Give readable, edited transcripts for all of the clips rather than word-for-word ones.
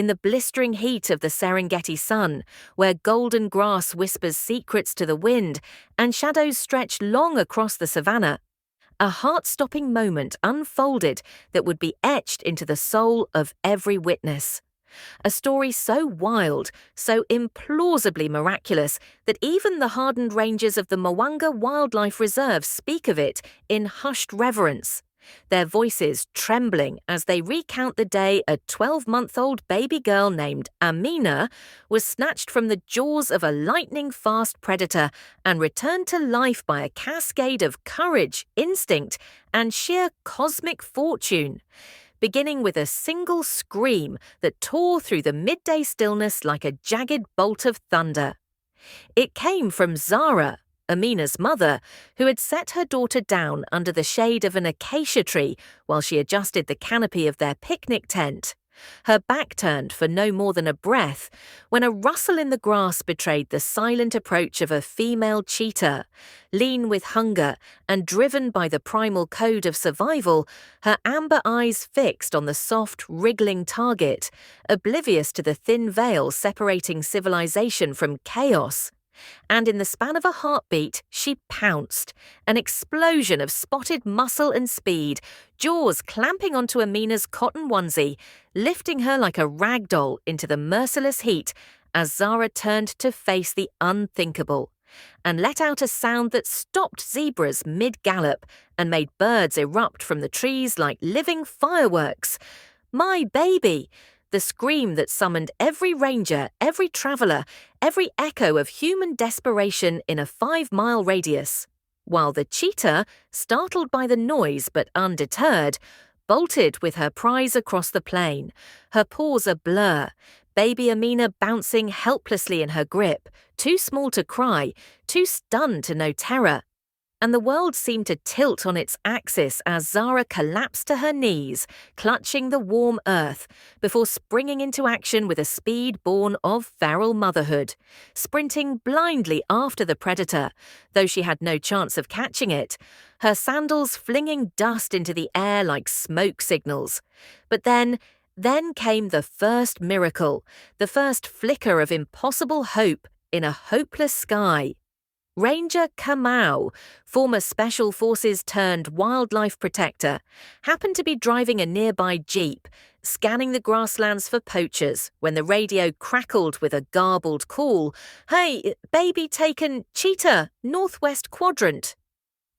in the blistering heat of the Serengeti sun, where golden grass whispers secrets to the wind and shadows stretch long across the savannah. A heart-stopping moment unfolded that would be etched into the soul of every witness. A story so wild, so implausibly miraculous, that even the hardened rangers of the Mwanga Wildlife Reserve speak of it in hushed reverence, their voices trembling as they recount the day a 12-month-old baby girl named Amina was snatched from the jaws of a lightning-fast predator and returned to life by a cascade of courage, instinct, and sheer cosmic fortune, beginning with a single scream that tore through the midday stillness like a jagged bolt of thunder. It came from Zara, Amina's mother, who had set her daughter down under the shade of an acacia tree while she adjusted the canopy of their picnic tent, her back turned for no more than a breath, when a rustle in the grass betrayed the silent approach of a female cheetah. Lean with hunger and driven by the primal code of survival, her amber eyes fixed on the soft, wriggling target, oblivious to the thin veil separating civilization from chaos. And in the span of a heartbeat, she pounced, an explosion of spotted muscle and speed, jaws clamping onto Amina's cotton onesie, lifting her like a rag doll into the merciless heat as Zara turned to face the unthinkable, and let out a sound that stopped zebras mid-gallop and made birds erupt from the trees like living fireworks. My baby! The scream that summoned every ranger, every traveler, every echo of human desperation in a 5-mile radius, while the cheetah, startled by the noise but undeterred, bolted with her prize across the plain, her paws a blur, baby Amina bouncing helplessly in her grip, too small to cry, too stunned to know terror. And the world seemed to tilt on its axis as Zara collapsed to her knees, clutching the warm earth, before springing into action with a speed born of feral motherhood, sprinting blindly after the predator, though she had no chance of catching it, her sandals flinging dust into the air like smoke signals. But then came the first miracle, the first flicker of impossible hope in a hopeless sky. Ranger Kamau, former Special Forces turned wildlife protector, happened to be driving a nearby jeep, scanning the grasslands for poachers when the radio crackled with a garbled call, "Hey, baby taken, Cheetah, northwest quadrant."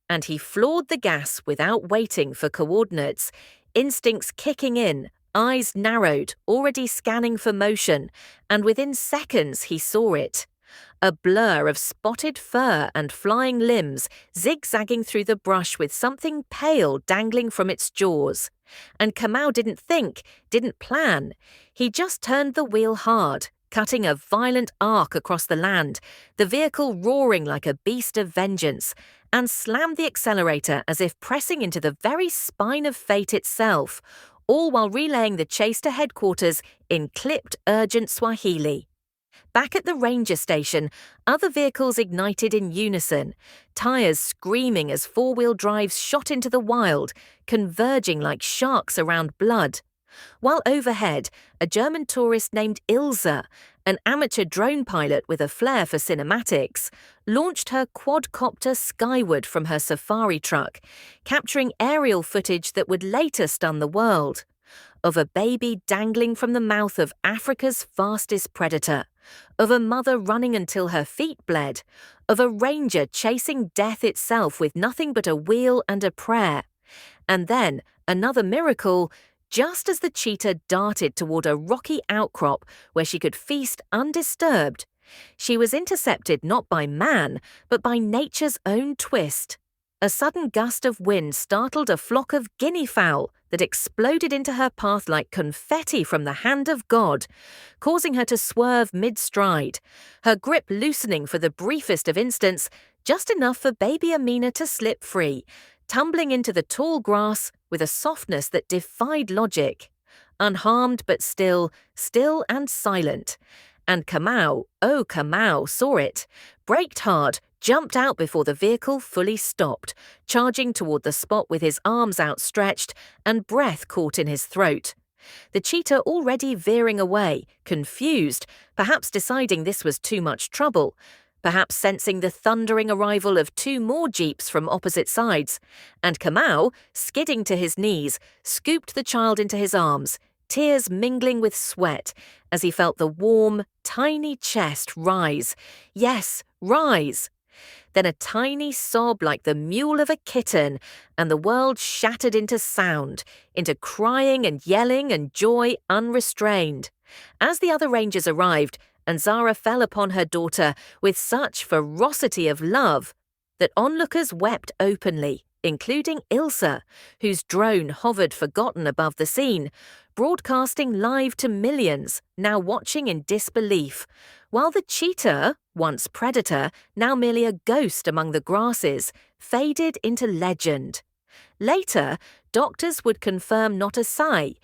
And he floored the gas without waiting for coordinates, instincts kicking in, eyes narrowed, already scanning for motion, and within seconds he saw it. A blur of spotted fur and flying limbs zigzagging through the brush with something pale dangling from its jaws. And Kamau didn't think, didn't plan. He just turned the wheel hard, cutting a violent arc across the land, the vehicle roaring like a beast of vengeance, and slammed the accelerator as if pressing into the very spine of fate itself, all while relaying the chase to headquarters in clipped, urgent Swahili. Back at the ranger station, other vehicles ignited in unison, tires screaming as four-wheel drives shot into the wild, converging like sharks around blood. While overhead, a German tourist named Ilse, an amateur drone pilot with a flair for cinematics, launched her quadcopter skyward from her safari truck, capturing aerial footage that would later stun the world, of a baby dangling from the mouth of Africa's fastest predator, of a mother running until her feet bled, of a ranger chasing death itself with nothing but a wheel and a prayer. And then, another miracle, just as the cheetah darted toward a rocky outcrop where she could feast undisturbed, she was intercepted not by man, but by nature's own twist. A sudden gust of wind startled a flock of guinea fowl that exploded into her path like confetti from the hand of God, causing her to swerve mid-stride, her grip loosening for the briefest of instants, just enough for baby Amina to slip free, tumbling into the tall grass with a softness that defied logic. Unharmed but still and silent. And Kamau, oh Kamau, saw it, braked hard, jumped out before the vehicle fully stopped, charging toward the spot with his arms outstretched and breath caught in his throat. The cheetah already veering away, confused, perhaps deciding this was too much trouble, perhaps sensing the thundering arrival of two more jeeps from opposite sides, and Kamau, skidding to his knees, scooped the child into his arms, tears mingling with sweat, as he felt the warm, tiny chest rise. Yes, rise! Then a tiny sob like the mewl of a kitten, and the world shattered into sound, into crying and yelling and joy unrestrained. As the other rangers arrived, and Zara fell upon her daughter with such ferocity of love that onlookers wept openly, including Ilsa, whose drone hovered forgotten above the scene, broadcasting live to millions, now watching in disbelief, while the cheetah, once predator, now merely a ghost among the grasses, faded into legend. Later, doctors would confirm not a sigh,